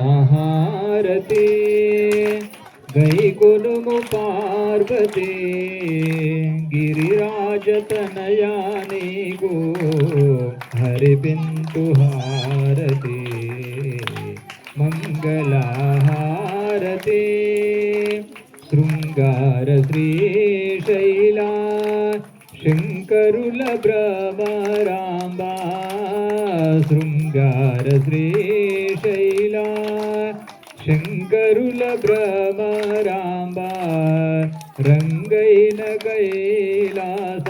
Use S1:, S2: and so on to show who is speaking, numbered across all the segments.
S1: మంగళహారతి గైకొనుము పార్వతి గిరిరాజతనయా నీకు హరిబిందు హారతి మంగళహారతి శృంగార శ్రీశైలా శంకరుల భ్రమరాంబా శృంగార శ్రీశైలా శంకరుల భ్రమరాంబా రంగైన కైలాస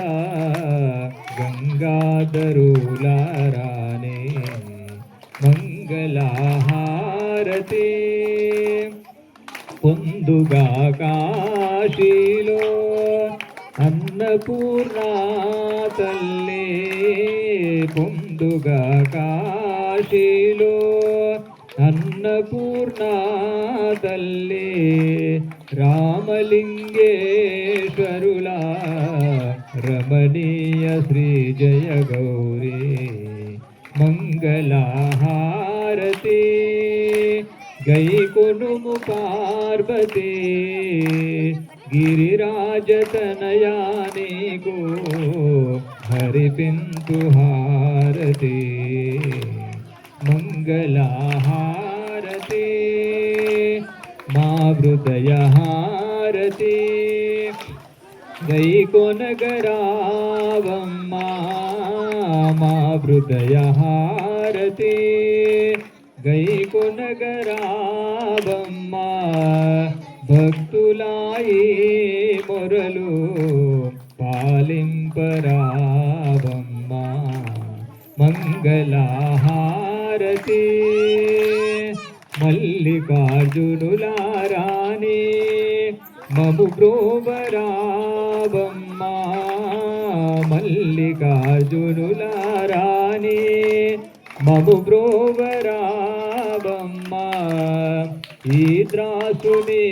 S1: గంగాధరులారానే మంగళహారతి పొందుగా కాశీలో అన్నపూర్ణా తల్లి పొందుగా కాశీలో అన్నపూర్ణా తల్లి రామలింగేశ్వరుల రమణీయ శ్రీ జయ గౌరీ మంగళహారతి గైకొనుము పార్వతి గిరిరాజతనయా నీకు హరిబిందు హారతి మంగళహారతి మా హృదయ హారతి గైకొనగరావమ్మా మా హృదయ హారతి గైకొనగరావమ్మా భక్తులాయి మొరలు పాలింపరావమ్మా మంగళహారతి మల్లికార్జునులారాణి మము బ్రోవరావమ్మా మల్లికార్జునులారాణి మము బ్రోవరావమ్మా ఈ ద్రాసుని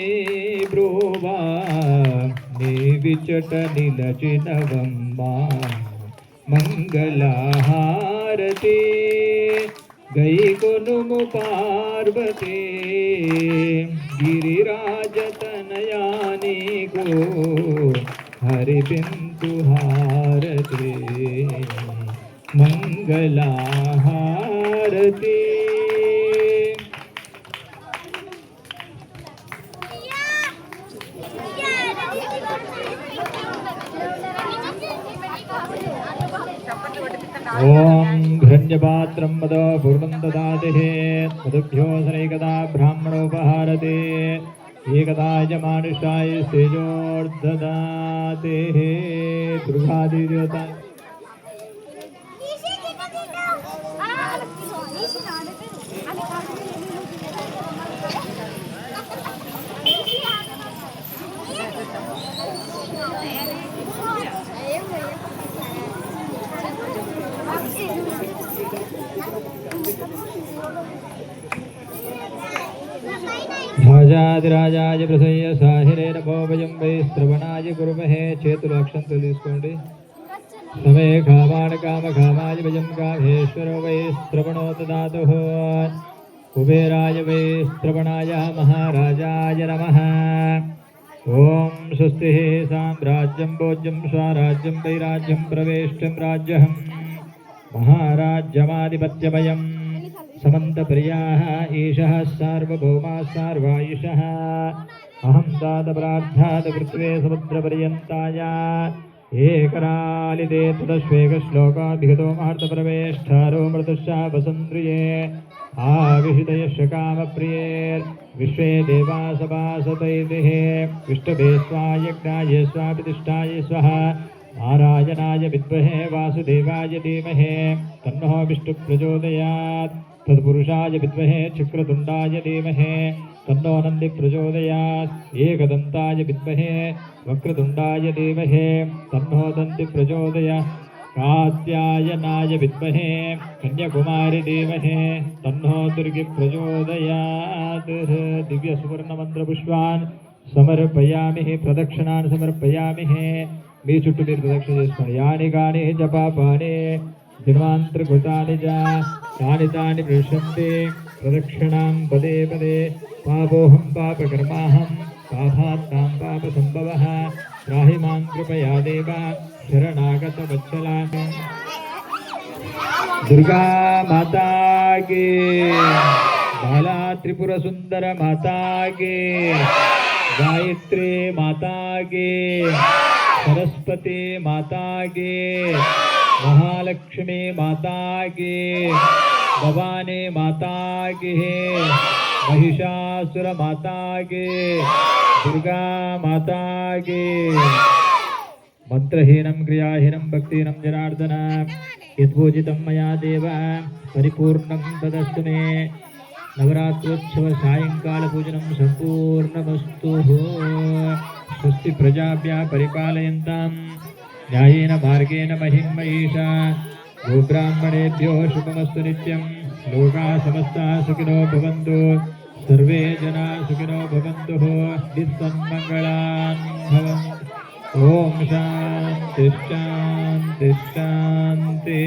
S1: బ్రోవా నీ విచట నిలచినవమ్మా మంగళహారతి గైకొనుము పార్వతి గిరిరాజతనయా నీకు హరిబిందు హారతి మంగళహారతి ఓం ఘృణ్యపాత్రం మద పూర్ణం దదాతి మధుభ్యో సరైకదా బ్రాహ్మణోపహారతే ఏకదా యమానుషాయ శ్రేజోర్దదాతి దుర్గాదిదేవత రాజాదిరాజాయ ప్రసయ్య సాహిరే నమోభయం వై శ్రవణాయ గురుమహే చేతులు అక్షంతులు తీసుకోండి సమే కామాన కామ కామాయ భజం కామేశ్వరో వై శ్రవణో దదాతు కుబేరాయ వై శ్రవణాయ మహారాజాయ నమః ఓం స్వస్తి సామ్రాజ్యం భోజ్యం స్వరాజ్యం వైరాజ్యం ప్రవేష్టం రాజ్యం మహారాజ్యమాధిపత్యమయం समन्तप्रियाः ईशः सार्वभौमा सार्वायुषः अहं दातप्रार्थातकृत्वे समुद्रपर्यन्ताय एकरालिदे तुदश्वेकश्लोकाभिगतो महार्तप्रवेष्ठारो मृतुश्चापसन्द्रिये आविहितयश्च कामप्रियेर्विश्वे देवासभासतैतिः विष्टभे स्वायज्ञाय स्वाप्रतिष्ठाय स्वः नारायणाय विद्महे वासुदेवाय धीमहि तन्नो विष्णुः प्रचोदयात् तत्पुरुषाय विद्महे शुक्रतुण्डाय धीमहि तन्नो नन्दिः प्रचोदयात् एकदन्ताय विद्महे वक्रतुण्डाय धीमहि तन्नो दन्तिः प्रचोदयात् कात्यायनाय विद्महे कन्याकुमारी धीमहि तन्नो दुर्गिः प्रचोदयात् दिव्यसुवर्णमन्त्रपुष्पान् समर्पयामि प्रदक्षिणान् समर्पयामि మీ చుట్టూ మీరు ప్రదక్షిణ చేసుకోండి యాని గాని జపాపాని जन्मान्तरकृतानि च तानि तानि पृष्यन्ते प्रदक्षिणां पदे पदे पापोऽहं पापकर्माहं पापात्तां पापसम्भवः त्राहि मां कृपया देव शरणागतवत्सला दुर्गा माता की बाला त्रिपुर सुंदर माता की गायत्री माता की सरस्वती माता की महालक्ष्मी माता की भवानी माता की महिषासुर माता की दुर्गा माता की मंत्रहीनं क्रियाहीनं भक्तिहीनं जनार्दन यद्पूजितं मया देव परिपूर्णं तदस्तु मे नवरात्रोत्सव सायंकाल पूजनं संपूर्णमस्तु स्वस्ति प्रजाभ्यः परिपालयन्तां न्यायेन मार्गेण महिं महिषा गोब्राह्मणेभ्यो शुभमस्तु नित्यं लोकाः समस्ताः सुखिनो भवन्तु सर्वे जनाः सुखिनो भवन्तु निस्सन्मङ्गलान् भवन्तु ओम शांति शांति शांति।